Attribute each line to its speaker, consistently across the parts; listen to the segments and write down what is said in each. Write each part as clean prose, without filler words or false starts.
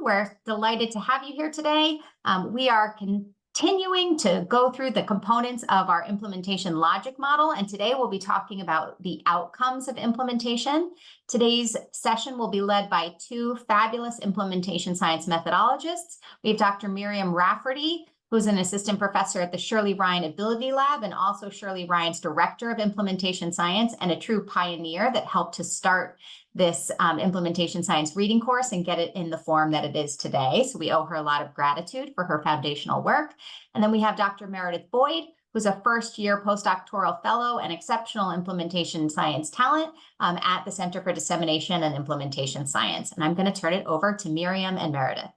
Speaker 1: We're delighted to have you here today. We are continuing to go through the components of our implementation logic model, and today we'll be talking about the outcomes of implementation. Today's session will be led by two fabulous implementation science methodologists. We have Dr. Miriam Rafferty, who's an assistant professor at the Shirley Ryan Ability Lab and also Shirley Ryan's director of implementation science and a true pioneer that helped to start this implementation science reading course and get it in the form that it is today. So we owe her a lot of gratitude for her foundational work. And then we have Dr. Meredith Boyd, who's a first-year postdoctoral fellow and exceptional implementation science talent at the Center for Dissemination and Implementation Science. And I'm going to turn it over to Miriam and Meredith.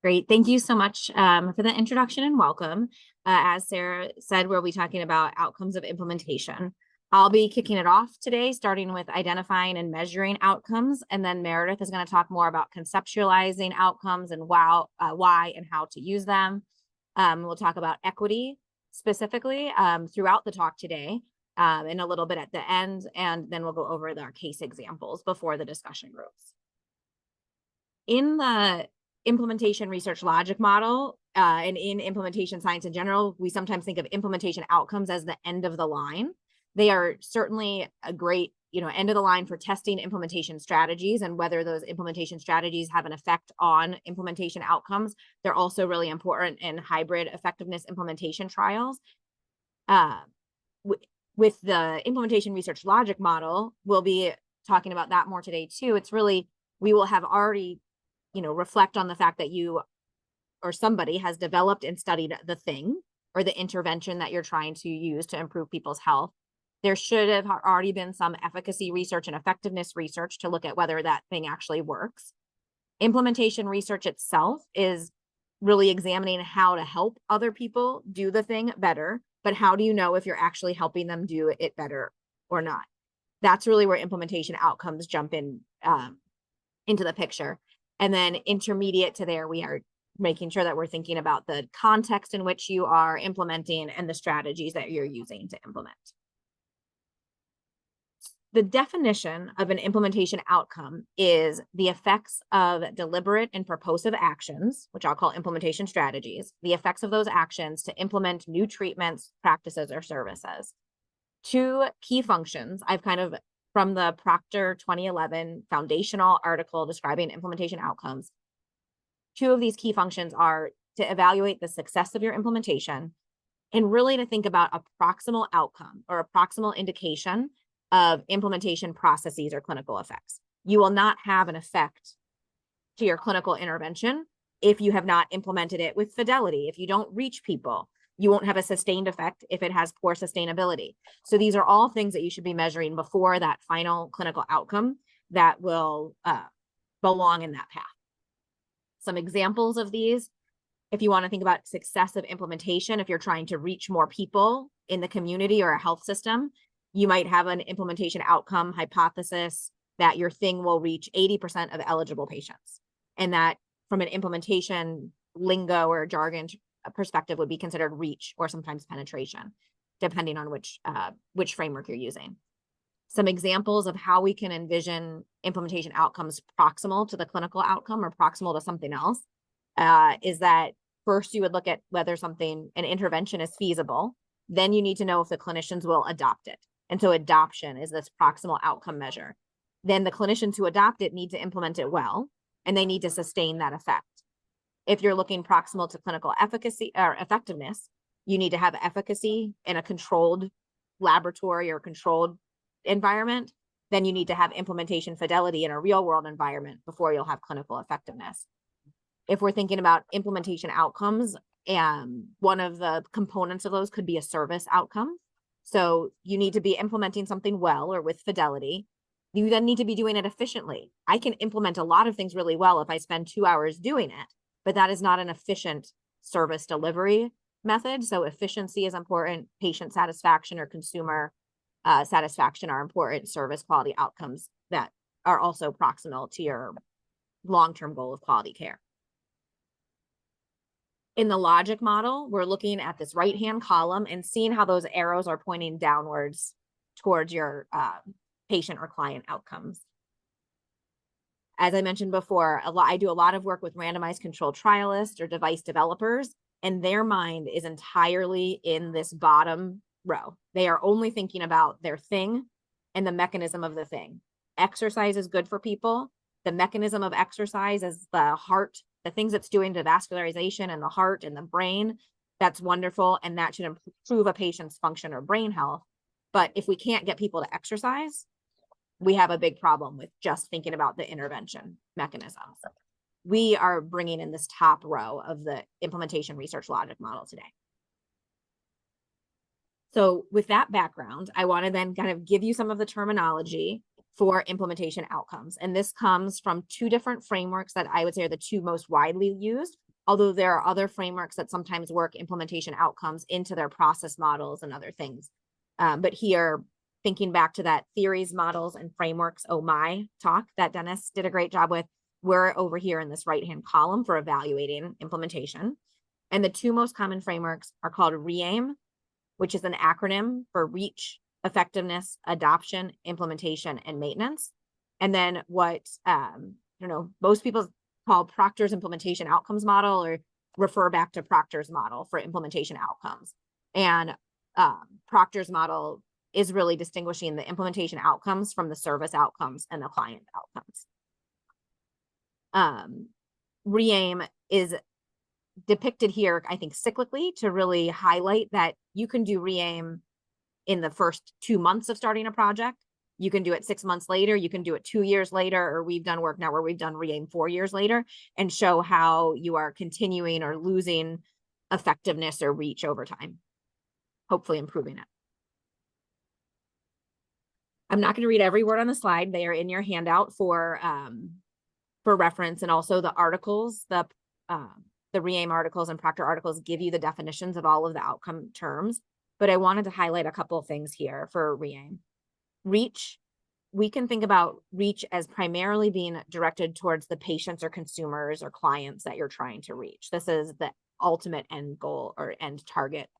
Speaker 2: Great. Thank you so much for the introduction and welcome. As Sarah said, we'll be talking about outcomes of implementation. I'll be kicking it off today, starting with identifying and measuring outcomes, and then Meredith is going to talk more about conceptualizing outcomes and why and how to use them. We'll talk about equity specifically throughout the talk today and a little bit at the end, and then we'll go over our case examples before the discussion groups. In the implementation research logic model and in implementation science in general, we sometimes think of implementation outcomes as the end of the line. They are certainly a great, end of the line for testing implementation strategies and whether those implementation strategies have an effect on implementation outcomes. They're also really important in hybrid effectiveness implementation trials. With the implementation research logic model, we'll be talking about that more today too. It's really, we will have already, reflect on the fact that you or somebody has developed and studied the thing or the intervention that you're trying to use to improve people's health. There should have already been some efficacy research and effectiveness research to look at whether that thing actually works. Implementation research itself is really examining how to help other people do the thing better, but how do you know if you're actually helping them do it better or not? That's really where implementation outcomes jump in into the picture. And then intermediate to there, we are making sure that we're thinking about the context in which you are implementing and the strategies that you're using to implement. The definition of an implementation outcome is the effects of deliberate and purposive actions, which I'll call implementation strategies, the effects of those actions to implement new treatments, practices, or services. Two key functions I've from the Proctor 2011 foundational article describing implementation outcomes. Two of these key functions are to evaluate the success of your implementation and really to think about a proximal outcome or a proximal indication of implementation processes or clinical effects. You will not have an effect to your clinical intervention if you have not implemented it with fidelity. If you don't reach people, you won't have a sustained effect if it has poor sustainability. So these are all things that you should be measuring before that final clinical outcome that will belong in that path. Some examples of these, if you want to think about success of implementation, if you're trying to reach more people in the community or a health system, you might have an implementation outcome hypothesis that your thing will reach 80% of eligible patients. And that from an implementation lingo or jargon perspective would be considered reach or sometimes penetration, depending on which framework you're using. Some examples of how we can envision implementation outcomes proximal to the clinical outcome or proximal to something else is that first you would look at whether an intervention is feasible. Then you need to know if the clinicians will adopt it. And so adoption is this proximal outcome measure. Then the clinicians who adopt it need to implement it well, and they need to sustain that effect. If you're looking proximal to clinical efficacy or effectiveness, you need to have efficacy in a controlled laboratory or controlled environment. Then you need to have implementation fidelity in a real world environment before you'll have clinical effectiveness. If we're thinking about implementation outcomes, one of the components of those could be a service outcome. So you need to be implementing something well or with fidelity. You then need to be doing it efficiently. I can implement a lot of things really well if I spend 2 hours doing it, but that is not an efficient service delivery method. So efficiency is important. Patient satisfaction or consumer satisfaction are important service quality outcomes that are also proximal to your long-term goal of quality care. In the logic model, we're looking at this right-hand column and seeing how those arrows are pointing downwards towards your patient or client outcomes. As I mentioned before, I do a lot of work with randomized controlled trialists or device developers, and their mind is entirely in this bottom row. They are only thinking about their thing and the mechanism of the thing. Exercise is good for people. The mechanism of exercise is the heart, the things it's doing to vascularization and the heart and the brain. That's wonderful, and that should improve a patient's function or brain health. But if we can't get people to exercise, we have a big problem with just thinking about the intervention mechanisms. We are bringing in this top row of the implementation research logic model today. So with that background, I want to then kind of give you some of the terminology for implementation outcomes. And this comes from two different frameworks that I would say are the two most widely used, although there are other frameworks that sometimes work implementation outcomes into their process models and other things. But here, thinking back to that theories, models, and frameworks, oh my talk that Dennis did a great job with, we're over here in this right-hand column for evaluating implementation. And the two most common frameworks are called REAIM, which is an acronym for reach, effectiveness, adoption, implementation, and maintenance. And then what, most people call Proctor's implementation outcomes model, or refer back to Proctor's model for implementation outcomes. And Proctor's model is really distinguishing the implementation outcomes from the service outcomes and the client outcomes. REAIM is depicted here, I think, cyclically to really highlight that you can do REAIM in the first 2 months of starting a project. You can do it 6 months later. You can do it 2 years later, or we've done work now where we've done REAIM 4 years later, and show how you are continuing or losing effectiveness or reach over time, hopefully improving it. I'm not going to read every word on the slide. They are in your handout for reference, and also the articles, the REAIM articles and Proctor articles give you the definitions of all of the outcome terms. But I wanted to highlight a couple of things here for REAIM. Reach, we can think about reach as primarily being directed towards the patients or consumers or clients that you're trying to reach. This is the ultimate end goal or end target.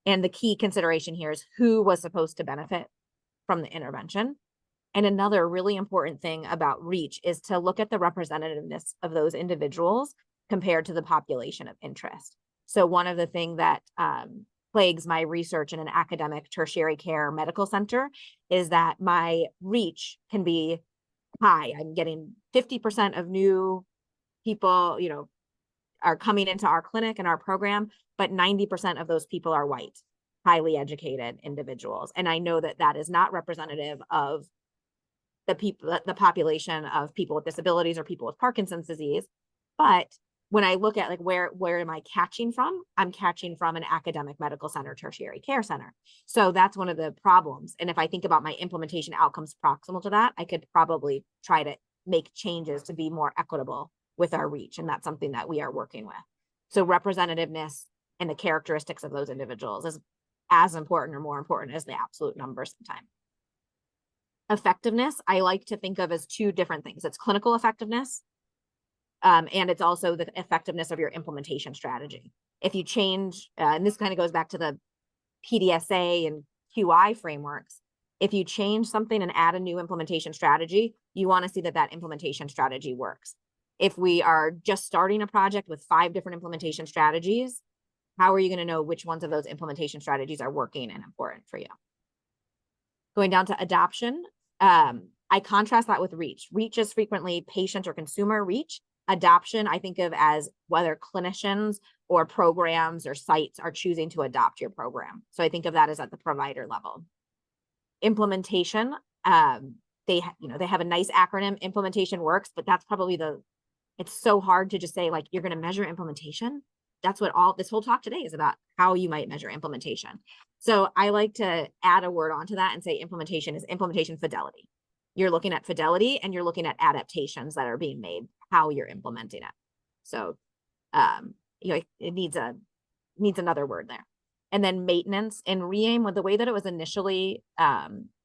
Speaker 2: And the key consideration here is who was supposed to benefit from the intervention. And another really important thing about reach is to look at the representativeness of those individuals compared to the population of interest. So one of the things that plagues my research in an academic tertiary care medical center is that my reach can be high. I'm getting 50% of new people, are coming into our clinic and our program, but 90% of those people are white, highly educated individuals. And I know that that is not representative of the population of people with disabilities or people with Parkinson's disease. But when I look at where am I catching from? I'm catching from an academic medical center, tertiary care center. So that's one of the problems. And if I think about my implementation outcomes proximal to that, I could probably try to make changes to be more equitable with our reach. And that's something that we are working with. So representativeness and the characteristics of those individuals is as important or more important as the absolute numbers sometimes. Effectiveness, I like to think of as two different things. It's clinical effectiveness, and it's also the effectiveness of your implementation strategy. If you change, and this kind of goes back to the PDSA and QI frameworks, if you change something and add a new implementation strategy, you want to see that that implementation strategy works. If we are just starting a project with 5 different implementation strategies, how are you going to know which ones of those implementation strategies are working and important for you? Going down to adoption, I contrast that with reach. Reach is frequently patient or consumer reach. Adoption, I think of as whether clinicians or programs or sites are choosing to adopt your program. So I think of that as at the provider level. Implementation, they have a nice acronym, implementation works, but that's probably it's so hard to just say you're going to measure implementation. That's what this whole talk today is about, how you might measure implementation. So I like to add a word onto that and say implementation is implementation fidelity. You're looking at fidelity and you're looking at adaptations that are being made, how you're implementing it. So, it needs another word there. And then maintenance and REAIM, with the way that it was initially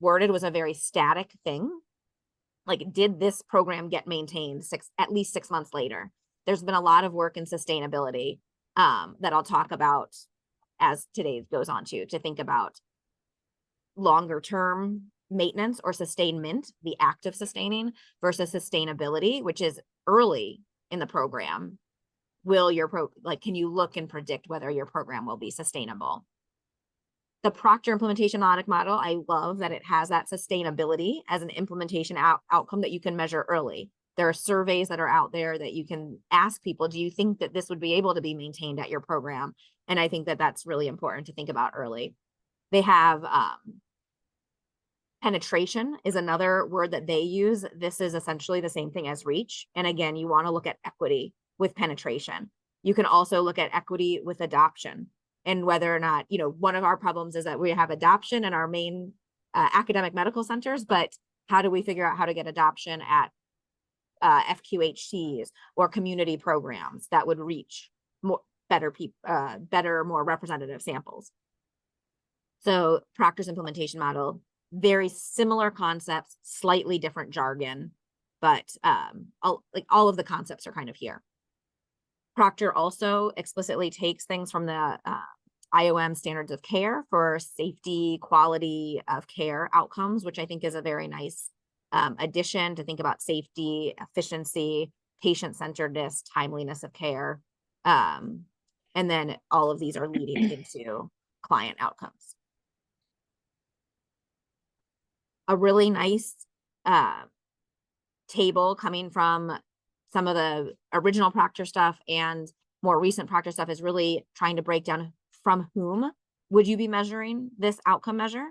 Speaker 2: worded, was a very static thing. Did this program get maintained at least 6 months later? There's been a lot of work in sustainability that I'll talk about as today goes on to think about longer term maintenance or sustainment, the act of sustaining, versus sustainability, which is early in the program. Can you look and predict whether your program will be sustainable? The Proctor implementation logic model, I love that it has that sustainability as an implementation outcome that you can measure early. There are surveys that are out there that you can ask people, do you think that this would be able to be maintained at your program? And I think that that's really important to think about early. They have penetration is another word that they use. This is essentially the same thing as reach. And again, you want to look at equity with penetration. You can also look at equity with adoption, and whether or not, one of our problems is that we have adoption in our main academic medical centers, but how do we figure out how to get adoption at FQHCs or community programs that would reach better, more representative samples? So Proctor's implementation model, very similar concepts, slightly different jargon, but all of the concepts are kind of here. Proctor also explicitly takes things from the IOM standards of care for safety, quality of care outcomes, which I think is a very nice addition to think about safety, efficiency, patient-centeredness, timeliness of care. And then all of these are leading into client outcomes. A really nice table coming from some of the original Proctor stuff and more recent Proctor stuff is really trying to break down from whom would you be measuring this outcome measure?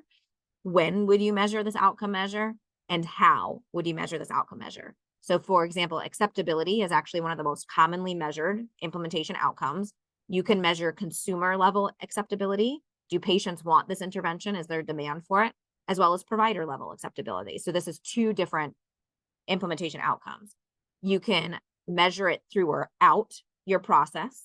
Speaker 2: When would you measure this outcome measure? And how would you measure this outcome measure? So for example, acceptability is actually one of the most commonly measured implementation outcomes. You can measure consumer level acceptability. Do patients want this intervention? Is there demand for it? As well as provider level acceptability. So this is two different implementation outcomes. You can measure it throughout your process.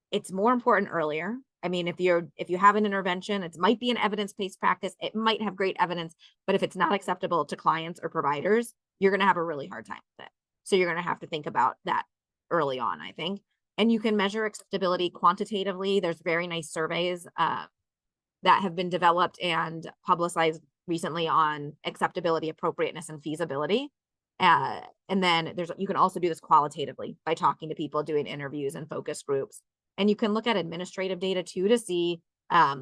Speaker 2: It's more important earlier. I mean, if you have an intervention, it might be an evidence-based practice, it might have great evidence, but if it's not acceptable to clients or providers, you're going to have a really hard time with it. So you're going to have to think about that early on, I think. And you can measure acceptability quantitatively. There's very nice surveys that have been developed and publicized recently on acceptability, appropriateness, and feasibility. And then you can also do this qualitatively by talking to people, doing interviews and focus groups. And you can look at administrative data too to see, how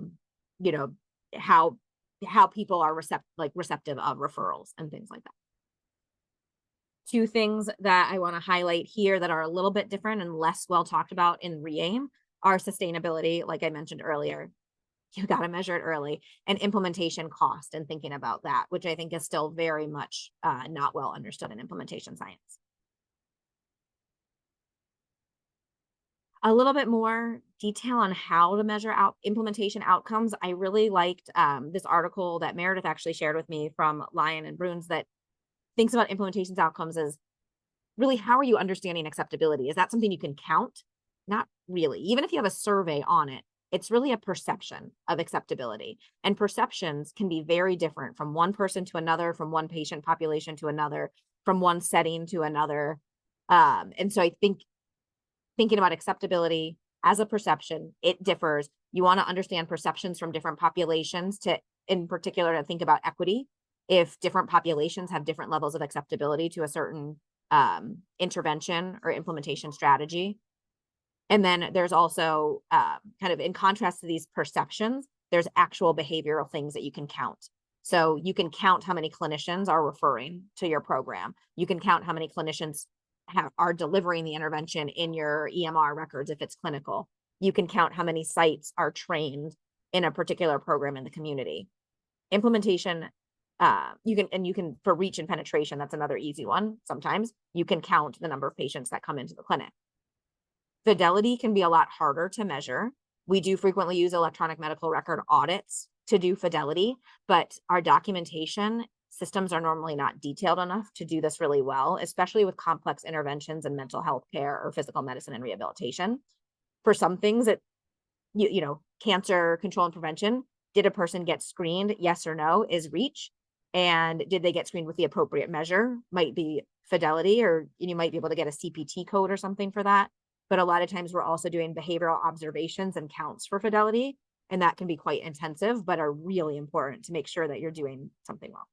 Speaker 2: people are receptive of referrals and things like that. Two things that I want to highlight here that are a little bit different and less well talked about in REAIM are sustainability, like I mentioned earlier. You got to measure it early, and implementation cost and thinking about that, which I think is still very much not well understood in implementation science. A little bit more detail on how to measure out implementation outcomes. I really liked this article that Meredith actually shared with me from Lyon and Bruns that thinks about implementations outcomes as really, how are you understanding acceptability? Is that something you can count? Not really. Even if you have a survey on it, it's really a perception of acceptability. And perceptions can be very different from one person to another, from one patient population to another, from one setting to another. And so I think thinking about acceptability as a perception, it differs. You want to understand perceptions from different populations in particular, to think about equity. If different populations have different levels of acceptability to a certain intervention or implementation strategy. And then there's also kind of in contrast to these perceptions, there's actual behavioral things that you can count. So you can count how many clinicians are referring to your program. You can count how many clinicians are delivering the intervention in your EMR records if it's clinical. You can count how many sites are trained in a particular program in the community. Implementation, you can for reach and penetration, that's another easy one. Sometimes you can count the number of patients that come into the clinic. Fidelity can be a lot harder to measure. We do frequently use electronic medical record audits to do fidelity, but our documentation systems are normally not detailed enough to do this really well, especially with complex interventions in mental health care or physical medicine and rehabilitation. For some things that, cancer control and prevention, did a person get screened? Yes or no is reach. And did they get screened with the appropriate measure? Might be fidelity, or you might be able to get a CPT code or something for that. But a lot of times we're also doing behavioral observations and counts for fidelity. and that can be quite intensive, but are really important to make sure that you're doing something well.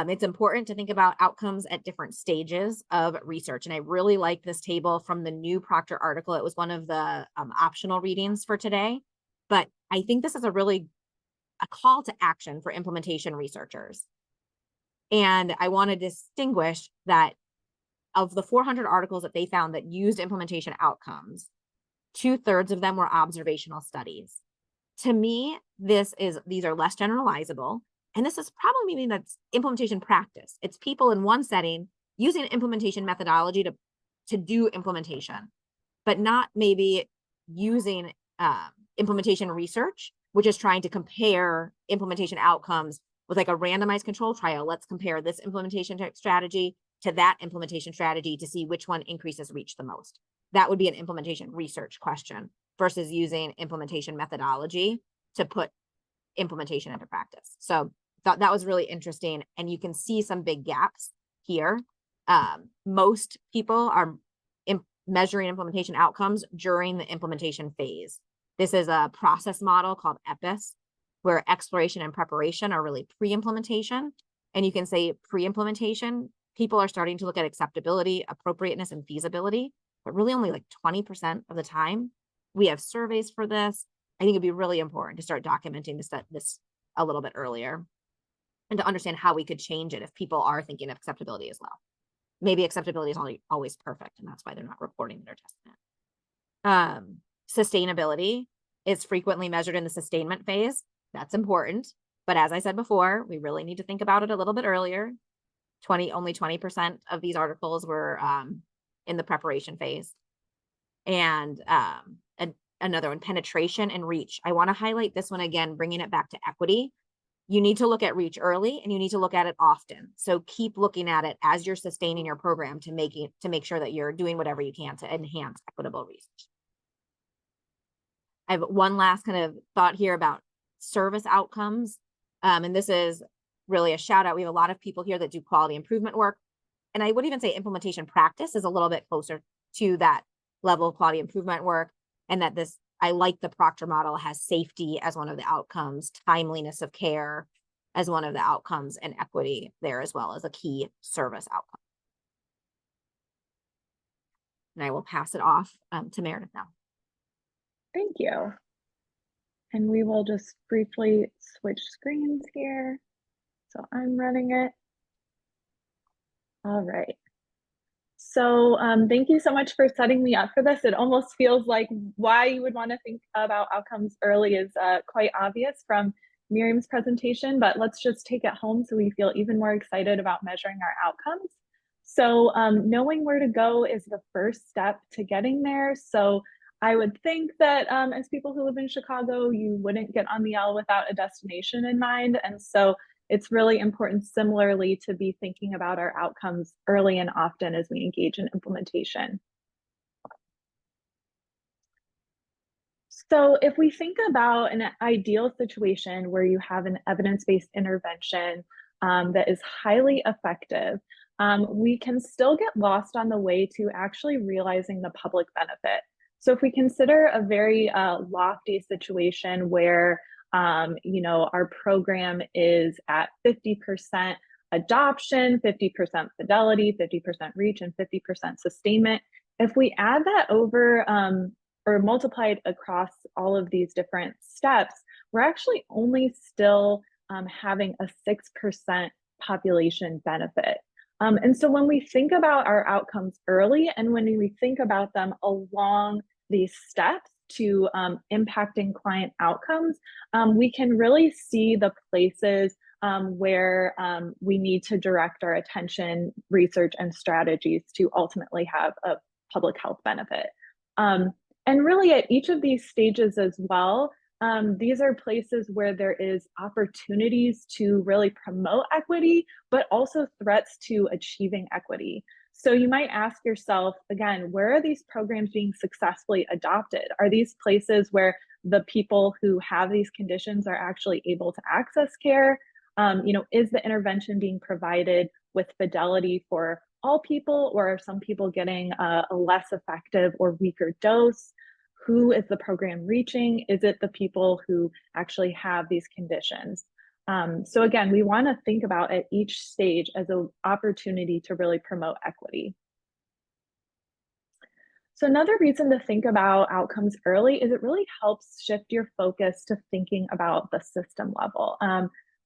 Speaker 2: It's important to think about outcomes at different stages of research. And I really like this table from the new Proctor article. It was one of the optional readings for today, but I think this is a call to action for implementation researchers. And I want to distinguish that of the 400 articles that they found that used implementation outcomes, 2/3 of them were observational studies. To me, these are less generalizable. And this is probably meaning that's implementation practice. It's people in one setting using implementation methodology to do implementation, but not maybe using implementation research, which is trying to compare implementation outcomes with like a randomized control trial. Let's compare this implementation strategy to that implementation strategy to see which one increases reach the most. That would be an implementation research question versus using implementation methodology to put implementation into practice. So thought that was really interesting. And you can see some big gaps here. Most people are measuring implementation outcomes during the implementation phase. This is a process model called EPIS, where exploration and preparation are really pre-implementation. And you can say pre-implementation, people are starting to look at acceptability, appropriateness, and feasibility, but really only like 20% of the time. We have surveys for this. I think it'd be really important to start documenting this a little bit earlier and to understand how we could change it if people are thinking of acceptability as well. Maybe acceptability is always perfect, and that's why they're not reporting that they're testing it. Sustainability is frequently measured in the sustainment phase. That's important. But as I said before, we really need to think about it a little bit earlier. Only 20% of these articles were in the preparation phase. And another one, penetration and reach. I want to highlight this one again, bringing it back to equity. You need to look at reach early and you need to look at it often. So keep looking at it as you're sustaining your program to make sure that you're doing whatever you can to enhance equitable research. I have one last kind of thought here about service outcomes. And this is really a shout out. We have a lot of people here that do quality improvement work. And I would even say implementation practice is a little bit closer to that level of quality improvement work. And that I like the Proctor model has safety as one of the outcomes, timeliness of care as one of the outcomes, and equity there as well as a key service outcome. And I will pass it off to Meredith now.
Speaker 3: Thank you. And we will just briefly switch screens here. So I'm running it. All right. So thank you so much for setting me up for this. It almost feels like why you would want to think about outcomes early is quite obvious from Miriam's presentation, but let's just take it home so we feel even more excited about measuring our outcomes. So knowing where to go is the first step to getting there. So I would think that as people who live in Chicago, you wouldn't get on the L without a destination in mind. And so it's really important similarly to be thinking about our outcomes early and often as we engage in implementation. So if we think about an ideal situation where you have an evidence-based intervention that is highly effective, we can still get lost on the way to actually realizing the public benefit. So if we consider a very lofty situation where our program is at 50% adoption, 50% fidelity, 50% reach, and 50% sustainment. If we add that over or multiply it across all of these different steps, we're actually only still having a 6% population benefit. And so when we think about our outcomes early and when we think about them along these steps to impacting client outcomes, we can really see the places where we need to direct our attention, research, and strategies to ultimately have a public health benefit. And really at each of these stages as well, these are places where there is opportunities to really promote equity, but also threats to achieving equity. So you might ask yourself, again, where are these programs being successfully adopted? Are these places where the people who have these conditions are actually able to access care? Is the intervention being provided with fidelity for all people, or are some people getting a less effective or weaker dose? Who is the program reaching? Is it the people who actually have these conditions? So again, we want to think about at each stage as an opportunity to really promote equity. So another reason to think about outcomes early is it really helps shift your focus to thinking about the system level.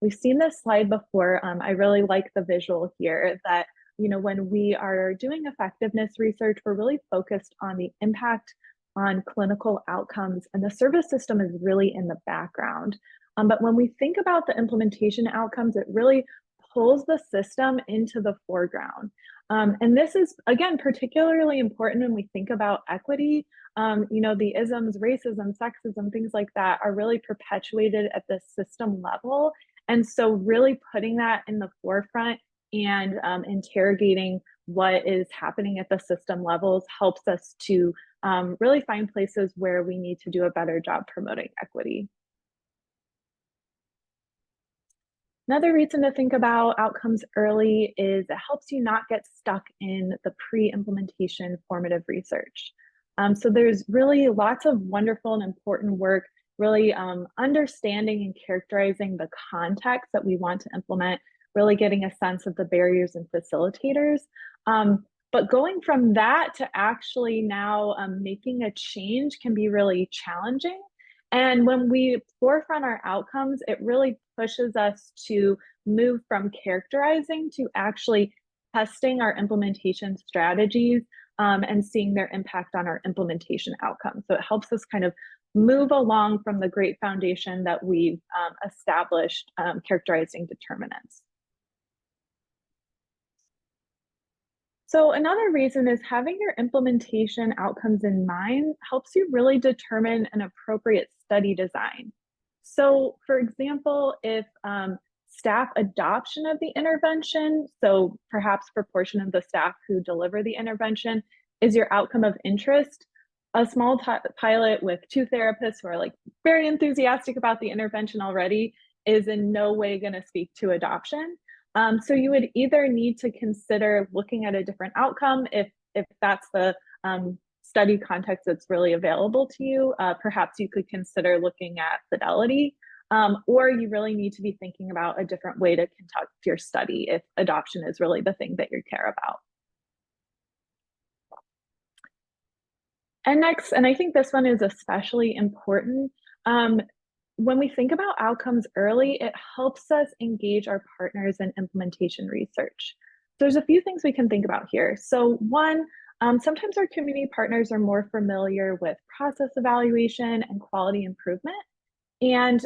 Speaker 3: We've seen this slide before. I really like the visual here that, when we are doing effectiveness research, we're really focused on the impact on clinical outcomes, and the service system is really in the background. But when we think about the implementation outcomes, it really pulls the system into the foreground. And this is, again, particularly important when we think about equity. The isms, racism, sexism, things like that are really perpetuated at the system level. And so really putting that in the forefront and interrogating what is happening at the system levels helps us to really find places where we need to do a better job promoting equity. Another reason to think about outcomes early is it helps you not get stuck in the pre-implementation formative research. So there's really lots of wonderful and important work really understanding and characterizing the context that we want to implement, really getting a sense of the barriers and facilitators. But going from that to actually now making a change can be really challenging. And when we forefront our outcomes, it really pushes us to move from characterizing to actually testing our implementation strategies and seeing their impact on our implementation outcomes. So it helps us kind of move along from the great foundation that we've established characterizing determinants. So another reason is having your implementation outcomes in mind helps you really determine an appropriate study design. So for example, if staff adoption of the intervention, so perhaps proportion of the staff who deliver the intervention is your outcome of interest, a small pilot with 2 therapists who are like very enthusiastic about the intervention already is in no way going to speak to adoption. So you would either need to consider looking at a different outcome if that's the study context that's really available to you. Perhaps you could consider looking at fidelity, or you really need to be thinking about a different way to conduct your study if adoption is really the thing that you care about. And next, and I think this one is especially important, when we think about outcomes early, it helps us engage our partners in implementation research. So there's a few things we can think about here. So one, sometimes our community partners are more familiar with process evaluation and quality improvement. And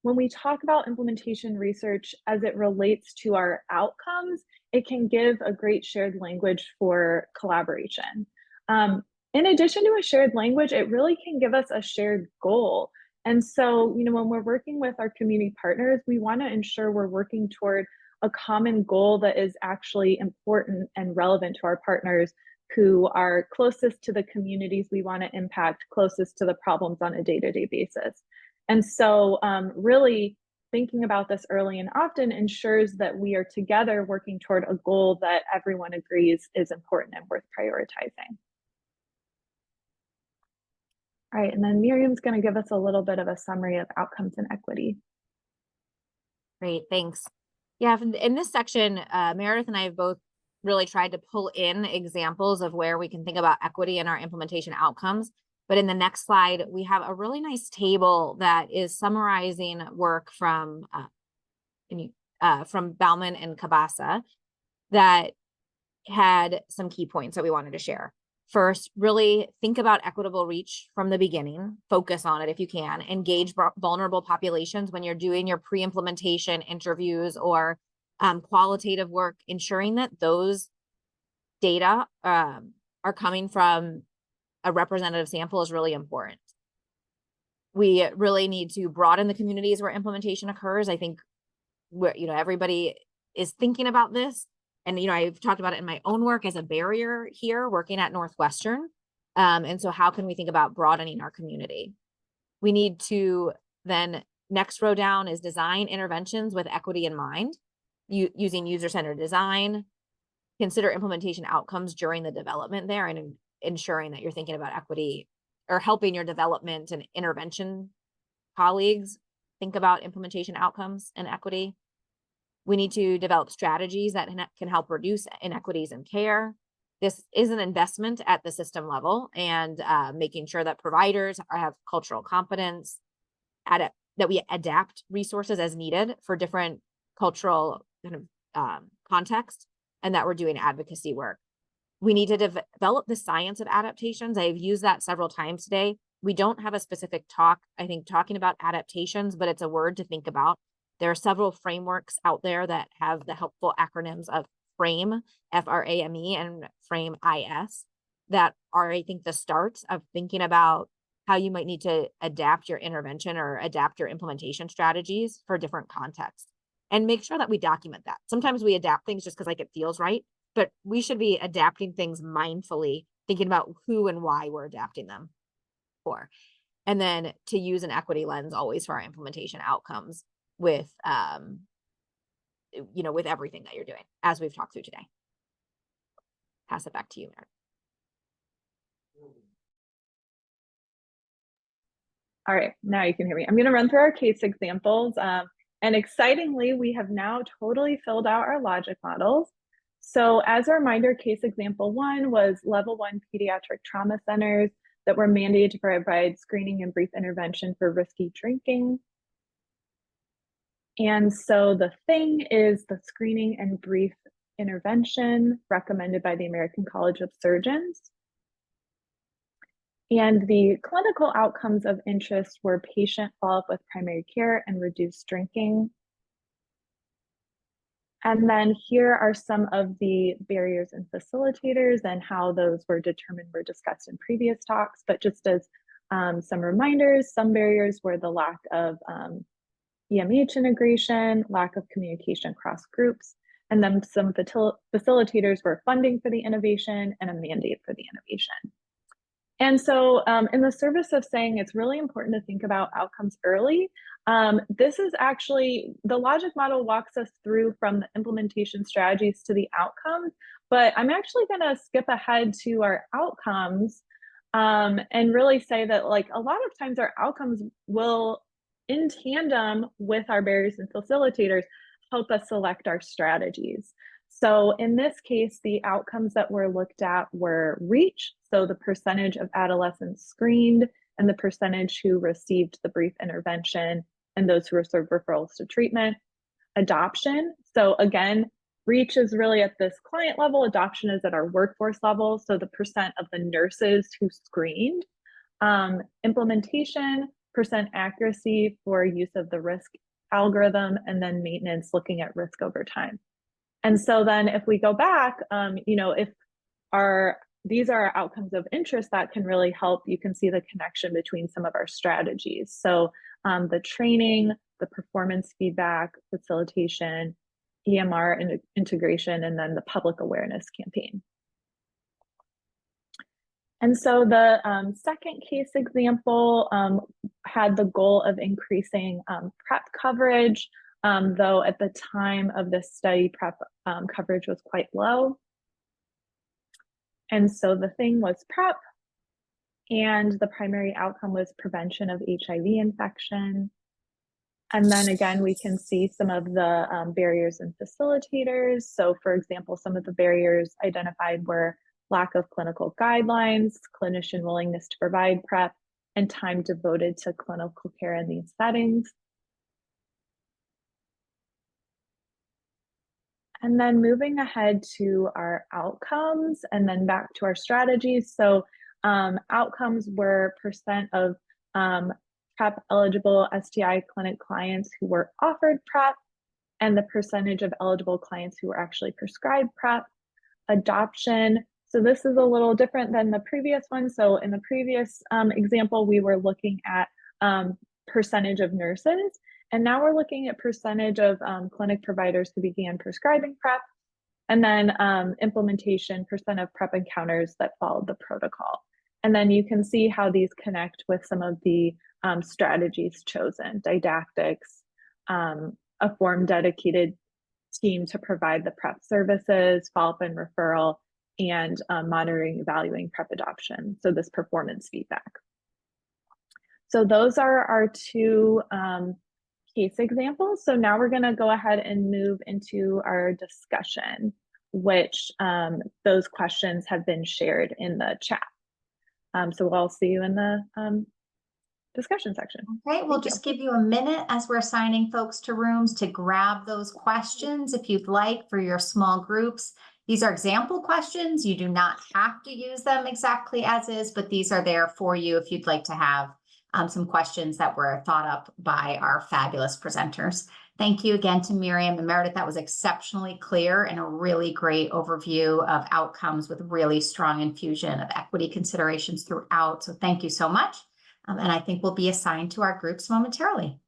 Speaker 3: when we talk about implementation research as it relates to our outcomes, it can give a great shared language for collaboration. In addition to a shared language, it really can give us a shared goal. And so, when we're working with our community partners, we want to ensure we're working toward a common goal that is actually important and relevant to our partners who are closest to the communities we want to impact, closest to the problems on a day-to-day basis. And so really thinking about this early and often ensures that we are together working toward a goal that everyone agrees is important and worth prioritizing. All right, and then Miriam's going to give us a little bit of a summary of outcomes and equity.
Speaker 2: Great, thanks. Yeah, in this section, Meredith and I have both really tried to pull in examples of where we can think about equity in our implementation outcomes. But in the next slide, we have a really nice table that is summarizing work from Bauman and Cabasa that had some key points that we wanted to share. First, really think about equitable reach from the beginning, focus on it if you can, engage vulnerable populations when you're doing your pre-implementation interviews or qualitative work, ensuring that those data are coming from a representative sample is really important. We really need to broaden the communities where implementation occurs. I think everybody is thinking about this. And, I've talked about it in my own work as a barrier here, working at Northwestern. And so how can we think about broadening our community? We need to then, next row down is design interventions with equity in mind, using user-centered design, consider implementation outcomes during the development there and ensuring that you're thinking about equity or helping your development and intervention colleagues think about implementation outcomes and equity. We need to develop strategies that can help reduce inequities in care. This is an investment at the system level, and making sure that providers have cultural competence, that we adapt resources as needed for different cultural kind of context, and that we're doing advocacy work. We need to develop the science of adaptations. I've used that several times today. We don't have a specific talk, I think, talking about adaptations, but it's a word to think about. There are several frameworks out there that have the helpful acronyms of FRAME, F-R-A-M-E, and FRAME IS, that are, I think, the start of thinking about how you might need to adapt your intervention or adapt your implementation strategies for different contexts. And make sure that we document that. Sometimes we adapt things just because like it feels right, but we should be adapting things mindfully, thinking about who and why we're adapting them for. And then to use an equity lens always for our implementation outcomes with, with everything that you're doing, as we've talked through today. Pass it back to you, Meredith.
Speaker 3: All right, now you can hear me. I'm going to run through our case examples. And excitingly, we have now totally filled out our logic models. So as a reminder, case example 1 was level 1 pediatric trauma centers that were mandated to provide screening and brief intervention for risky drinking. And so the thing is the screening and brief intervention recommended by the American College of Surgeons. And the clinical outcomes of interest were patient follow-up with primary care and reduced drinking. And then here are some of the barriers and facilitators, and how those were determined were discussed in previous talks. But just as some reminders, some barriers were the lack of EMH integration, lack of communication across groups, and then some facilitators were funding for the innovation and a mandate for the innovation. And so in the service of saying it's really important to think about outcomes early, this is actually, the logic model walks us through from the implementation strategies to the outcomes, but I'm actually going to skip ahead to our outcomes and really say that, like, a lot of times our outcomes will, in tandem with our barriers and facilitators, help us select our strategies. So in this case, the outcomes that were looked at were reach, so the percentage of adolescents screened and the percentage who received the brief intervention and those who received referrals to treatment. Adoption, so again, reach is really at this client level, adoption is at our workforce level, so the percent of the nurses who screened. Implementation, percent accuracy for use of the risk algorithm, and then maintenance, looking at risk over time. And so then if we go back, if these are our outcomes of interest that can really help, you can see the connection between some of our strategies. So the training, the performance feedback, facilitation, EMR integration, and then the public awareness campaign. And so the second case example had the goal of increasing PrEP coverage, though at the time of this study, PrEP coverage was quite low. And so the thing was PrEP, and the primary outcome was prevention of HIV infection. And then again, we can see some of the barriers and facilitators. So for example, some of the barriers identified were lack of clinical guidelines, clinician willingness to provide PrEP, and time devoted to clinical care in these settings. And then moving ahead to our outcomes and then back to our strategies. So outcomes were percent of PrEP eligible STI clinic clients who were offered PrEP, and the percentage of eligible clients who were actually prescribed PrEP. Adoption, so this is a little different than the previous one. So in the previous example, we were looking at percentage of nurses, and now we're looking at percentage of clinic providers who began prescribing PrEP, and then implementation, percent of PrEP encounters that followed the protocol. And then you can see how these connect with some of the strategies chosen, didactics, a form dedicated team to provide the PrEP services, follow-up and referral, and monitoring, evaluating PrEP adoption. So this performance feedback. So those are our two case examples. So now we're going to go ahead and move into our discussion, which those questions have been shared in the chat. So we'll see you in the discussion section.
Speaker 1: Okay, we'll just give you a minute as we're assigning folks to rooms to grab those questions if you'd like for your small groups. These are example questions. You do not have to use them exactly as is, but these are there for you if you'd like to have some questions that were thought up by our fabulous presenters. Thank you again to Miriam and Meredith. That was exceptionally clear and a really great overview of outcomes with really strong infusion of equity considerations throughout. So thank you so much. And I think we'll be assigned to our groups momentarily.